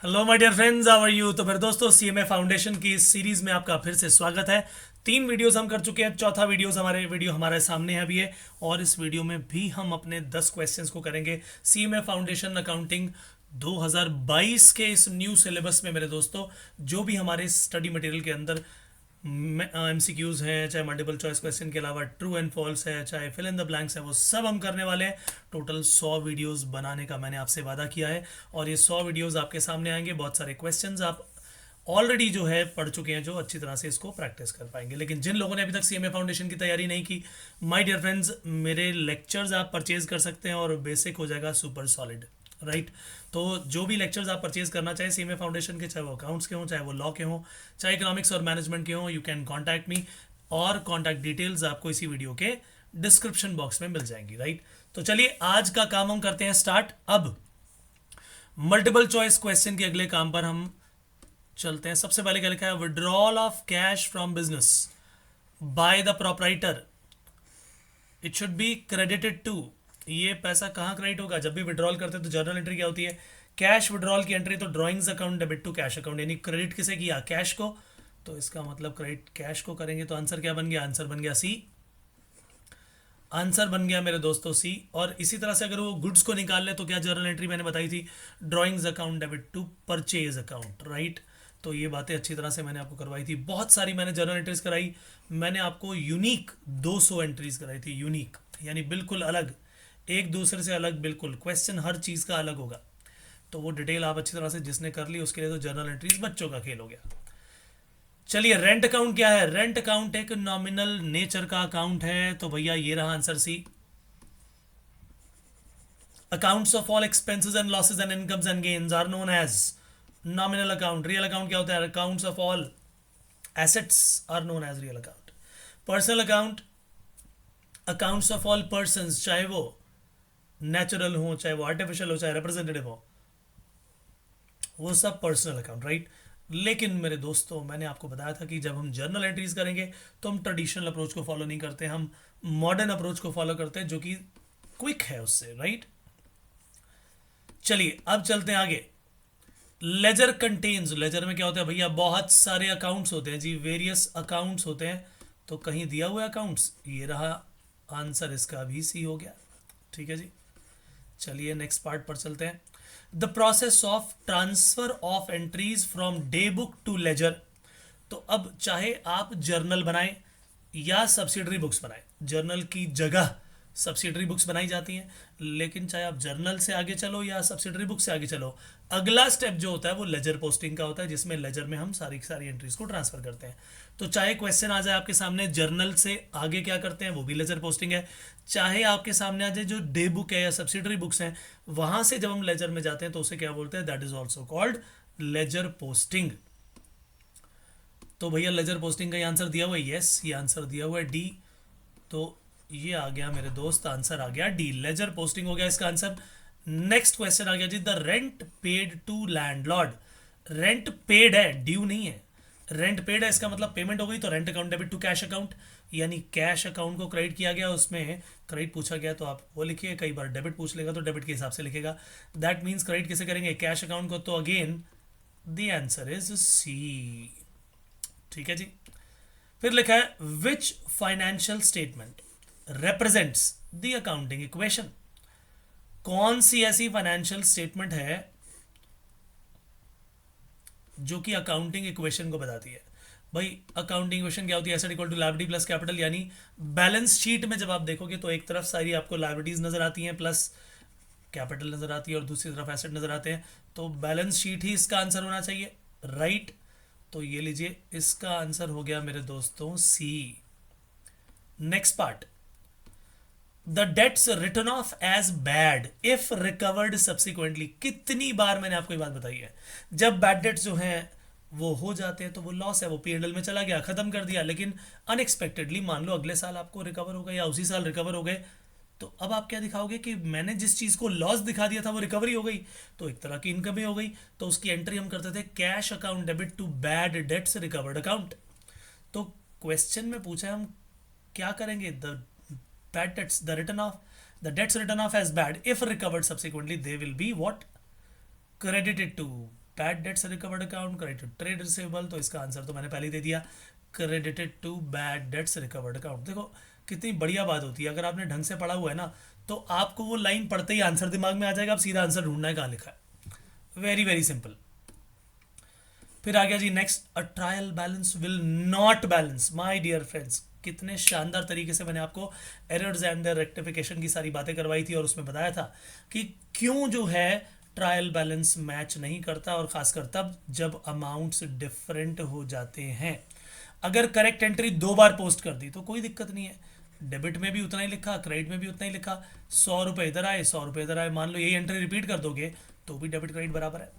Hello my dear friends, how are you. तो मेरे दोस्तों, सीएमए फाउंडेशन की इस सीरीज में आपका फिर से स्वागत है। 3 वीडियोस हम कर चुके हैं, चौथा वीडियो हमारे सामने है अभी है। और इस वीडियो में भी हम अपने 10 क्वेश्चंस को करेंगे सीएमए फाउंडेशन अकाउंटिंग 2022 के इस न्यू सिलेबस में। मेरे दोस्तों, जो भी हमारे स्टडी मटेरियल के अंदर एमसीक्यूज हैं, चाहे मल्टीपल चॉइस क्वेश्चन के अलावा ट्रू एंड फॉल्स है, चाहे फिल इन द ब्लैंक्स है, वो सब हम करने वाले हैं। टोटल 100 वीडियोस बनाने का मैंने आपसे वादा किया है और ये 100 वीडियोस आपके सामने आएंगे। बहुत सारे क्वेश्चंस आप ऑलरेडी जो है पढ़ चुके हैं, जो अच्छी तरह से इसको प्रैक्टिस कर पाएंगे। लेकिन जिन लोगों ने अभी तक सीएमए फाउंडेशन की तैयारी नहीं की, माय डियर फ्रेंड्स, मेरे लेक्चर्स आप परचेज कर सकते हैं और बेसिक हो जाएगा सुपर सॉलिड, राइट। तो जो भी लेक्चर्स आप परचेज करना चाहें सीएमए फाउंडेशन के, चाहे वो अकाउंट्स के हों, चाहे वो लॉ के हों, चाहे इकोनॉमिक्स और मैनेजमेंट के हों, यू कैन कॉन्टैक्ट मी। और कॉन्टैक्ट डिटेल्स आपको इसी वीडियो के डिस्क्रिप्शन बॉक्स में मिल जाएंगी, राइट। तो चलिए आज का काम हम करते हैं स्टार्ट। अब मल्टीपल चॉइस क्वेश्चन के अगले काम पर हम चलते हैं। सबसे पहले क्या लिखा है? Withdrawal of cash from business by the proprietor, it should be credited to. ये पैसा कहाँ क्रेडिट होगा? जब भी विड्रॉल करते हैं तो जर्नल एंट्री क्या होती है? कैश विड्रॉल की एंट्री। तो drawings account debit to cash account, यानी क्रेडिट किसे किया? कैश को। तो इसका मतलब क्रेडिट कैश को करेंगे। तो आंसर क्या बन गया? आंसर बन गया सी। आंसर बन गया मेरे दोस्तों सी। और इसी तरह से अगर वो गुड्स को निकाल ले तो क्या जर्नल एंट्री मैंने बताई थी? Drawings account debit to purchase account, right. तो ये बातें अच्छी तरह से मैंने आपको करवाई थी। बहुत सारी मैंने जर्नल एंट्रीज कराई। मैंने आपको यूनिक 200 एंट्रीज कराई थी, यूनिक यानी बिल्कुल अलग, एक दूसरे से अलग, बिल्कुल क्वेश्चन हर चीज़ का अलग होगा। तो वो डिटेल आप अच्छी तरह से जिसने कर ली उसके लिए तो जर्नल एंट्रीज बच्चों का खेल हो गया। चलिए, रेंट अकाउंट क्या है? रेंट अकाउंट एक नॉमिनल नेचर का अकाउंट है। तो भैया ये रहा answer C. Accounts of all expenses and losses and incomes and gains are known as nominal account. Real account क्या होता है? Accounts of all assets are known as real account. Personal account, accounts of all persons, चाहे वो natural हो, चाहे वो artificial हो, चाहे रिप्रेजेंटेटिव हो, वो सब पर्सनल अकाउंट, राइट। लेकिन मेरे दोस्तों, मैंने आपको बताया था कि जब हम जर्नल एंट्रीज करेंगे तो हम ट्रेडिशनल अप्रोच को फॉलो नहीं करते, हम मॉडर्न अप्रोच को फॉलो करते हैं, जो कि क्विक है उससे, राइट। चलिए अब चलते हैं आगे। लेजर कंटेन्स, लेजर में क्या होता है भैया? बहुत सारे अकाउंट्स होते हैं जी, वेरियस अकाउंट्स होते हैं। तो कहीं दिया हुआ अकाउंट्स, ये रहा आंसर, इसका भी सी हो गया, ठीक है जी। चलिए नेक्स्ट पार्ट पर चलते हैं। The process of transfer of entries from day book to ledger. तो अब चाहे आप जर्नल बनाएं या सब्सिडरी बुक्स बनाएं, जर्नल की जगह सब्सिडरी बुक्स बनाई जाती हैं। लेकिन चाहे आप जर्नल से आगे चलो या सब्सिडरी बुक से आगे चलो, अगला स्टेप जो होता है वो लेजर पोस्टिंग का होता है, जिसमें लेजर में हम सारी सारी एंट्रीज को ट्रांसफर करते हैं। तो चाहे क्वेश्चन आ जाए आपके सामने जर्नल से आगे क्या करते हैं, वो भी लेजर पोस्टिंग है। चाहे आपके सामने आ जाए जो डे बुक है या सब्सिडरी बुक्स हैं, वहां से जब हम लेजर में जाते हैं तो उसे क्या बोलते हैं? That is also called ledger posting. तो भैया लेजर पोस्टिंग का ये आंसर दिया हुआ है, यस, ये आंसर दिया हुआ है डी। तो ये आ गया मेरे दोस्त, आंसर आ गया डी, लेजर पोस्टिंग हो गया इसका आंसर। नेक्स्ट क्वेश्चन आ गया जी, the rent paid to landlord. Rent paid है, ड्यू नहीं है। रेंट पेड है, इसका मतलब पेमेंट हो गई। तो rent account debit to cash account, यानी कैश अकाउंट को क्रेडिट किया गया, उसमें क्रेडिट पूछा गया तो आप वो लिखिए। कई बार डेबिट पूछ लेगा तो डेबिट के हिसाब से लिखेगा। दैट मीन्स क्रेडिट किसे करेंगे? कैश अकाउंट को। तो again the answer is C, ठीक है जी। फिर लिखा है which financial statement represents the accounting equation। कौन सी ऐसी फाइनेंशियल स्टेटमेंट है जो कि अकाउंटिंग इक्वेशन को बताती है? भाई अकाउंटिंग इक्वेशन क्या होती है? Asset equal to liability plus capital, यानी बैलेंस शीट में जब आप देखोगे तो एक तरफ सारी आपको लायबिलिटीज नजर आती हैं प्लस कैपिटल नजर आती है और दूसरी तरफ एसेट नजर आते हैं। तो बैलेंस शीट ही इसका आंसर होना चाहिए, राइट। तो ये लीजिए, इसका आंसर हो गया मेरे दोस्तों C. Next part, the debts written off as bad if recovered subsequently. कितनी बार मैंने आपको ये बात बताई है, जब बैड डेट्स जो हैं वो हो जाते हैं तो वो लॉस है, वो पीएनएल में चला गया, खत्म कर दिया। लेकिन अनएक्सपेक्टेडली मान लो अगले साल आपको रिकवर हो गए या उसी साल रिकवर हो गए, तो अब आप क्या दिखाओगे कि मैंने जिस चीज को लॉस दिखा दिया था वो रिकवरी हो गई, तो एक तरह की इनकम ही हो गई। तो उसकी एंट्री हम करते थे cash account debit to bad debts recovered account. तो क्वेश्चन में पूछा है हम क्या करेंगे? The bad debts, the debts written off as bad if recovered subsequently, they will be what? Credited to bad debt से recovered account, credited trade receivable, तो इसका आंसर तो मैंने पहले ही दे दिया, क्रेडिटेड टू बैड डेट से रिकवर्ड अकाउंट। देखो कितनी बढ़िया बात होती है, अगर आपने ढंग से पढ़ा हुआ है ना तो आपको वो लाइन पढ़ते ही आंसर दिमाग में आ जाएगा, आप सीधा आंसर ढूंढना है कहाँ लिखा है। Very very simple. फिर आ गया जी next, a trial balance will not balance. My dear friends, कितने शानदार तरीके से मैंने आपको एरर्स एंड देयर रेक्टिफिकेशन की सारी बातें करवाई थी और उसमें बताया था कि क्यों जो है ट्रायल बैलेंस मैच नहीं करता, और खासकर तब जब अमाउंट्स डिफरेंट हो जाते हैं। अगर करेक्ट एंट्री 2 बार पोस्ट कर दी तो कोई दिक्कत नहीं है, डेबिट में भी उतना ही लिखा, क्रेडिट में भी उतना ही लिखा, 100 रुपये इधर आए 100 रुपये इधर आए, मान लो यही एंट्री रिपीट कर दोगे तो भी डेबिट क्रेडिट बराबर है।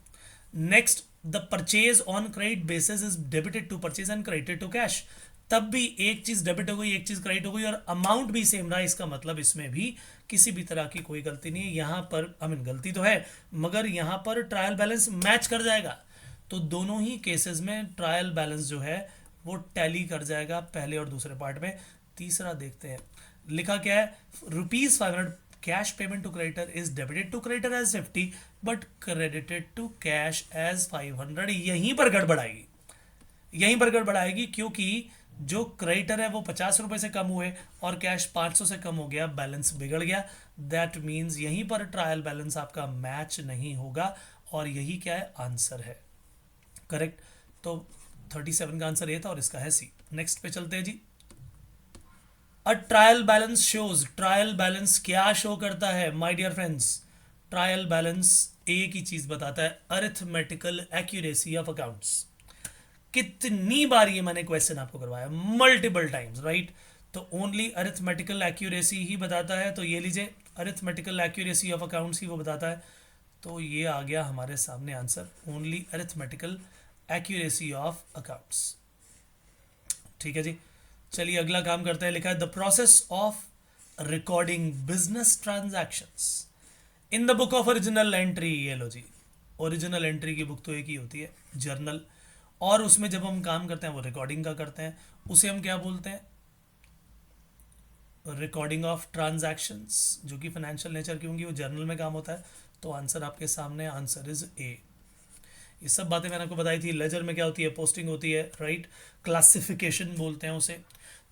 Next, the purchase on credit basis is debited to purchase and credited to cash. तब भी एक चीज डेबिट हो गई एक चीज क्रेडिट हो गई और अमाउंट भी सेम रहा, इसका मतलब इसमें भी किसी भी तरह की कोई गलती नहीं है। यहां पर गलती तो है मगर यहां पर ट्रायल बैलेंस मैच कर जाएगा, तो दोनों ही केसेस में ट्रायल बैलेंस जो है वो टैली कर जाएगा पहले और दूसरे पार्ट में। तीसरा देखते हैं, लिखा क्या है, ₹500 cash payment to creditor is debited to creditor as 50 but credited to cash as 500। यहीं पर गड़बड़ आएगी, यहीं पर गड़बड़ आएगी क्योंकि जो क्रेडिटर है वो 50 रुपए से कम हुए और कैश 500 से कम हो गया, बैलेंस बिगड़ गया। दैट मीन्स यहीं पर ट्रायल बैलेंस आपका मैच नहीं होगा और यही क्या है, आंसर है करेक्ट। तो 37 का आंसर ये था और इसका है सी। नेक्स्ट पे चलते हैं जी। A trial balance shows, trial balance क्या शो करता है my dear friends? Trial balance एक ही चीज बताता है, अरिथमेटिकल एक्यूरेसी ऑफ अकाउंट्स। कितनी बार ये मैंने क्वेश्चन आपको करवाया, मल्टीपल टाइम्स, राइट। तो ओनली अरिथमेटिकल एक्यूरेसी ही बताता है, तो ये लीजिए अरिथमेटिकल एक्यूरेसी ऑफ अकाउंट्स ही वो बताता है, तो ये आ गया हमारे सामने answer, only arithmetical accuracy of accounts. ठीक है जी, चलिए अगला काम करते हैं। लिखा है the process of recording business transactions in the book of original entry. ये लो जी, ओरिजिनल एंट्री की बुक तो एक ही होती है, जर्नल, और उसमें जब हम काम करते हैं वो रिकॉर्डिंग का करते हैं, उसे हम क्या बोलते हैं, रिकॉर्डिंग ऑफ ट्रांजैक्शंस, जो कि फाइनेंशियल नेचर की होंगी, वो जर्नल में काम होता है। तो आंसर आपके सामने, आंसर इज ए। ये सब बातें मैंने आपको बताई थी। लेजर में क्या होती है, पोस्टिंग होती है, राइट, क्लासिफिकेशन बोलते हैं उसे।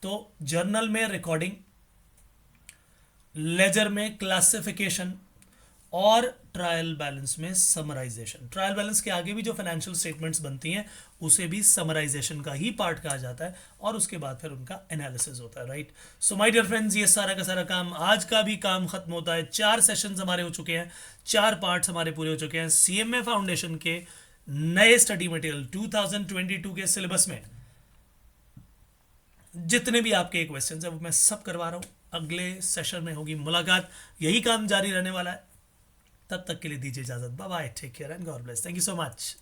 तो जर्नल में रिकॉर्डिंग, लेजर में क्लासिफिकेशन, और ट्रायल बैलेंस में समराइजेशन। ट्रायल बैलेंस के आगे भी जो फाइनेंशियल स्टेटमेंट्स बनती हैं उसे भी समराइजेशन का ही पार्ट कहा जाता है और उसके बाद फिर उनका एनालिसिस होता है, right. So my dear friends, ये सारा का सारा काम, आज का भी काम खत्म होता है। 4 सेशंस हमारे हो चुके हैं, 4 पार्ट्स हमारे पूरे हो चुके हैं। सीएमए फाउंडेशन के नए स्टडी मटेरियल 2022 के सिलेबस में जितने भी आपके क्वेश्चंस हैं वो मैं सब करवा रहा हूं। अगले सेशन में होगी मुलाकात, यही काम जारी रहने वाला है। तब तक के लिए दीजिए इजाजत, bye bye, take care and God bless, thank you so much.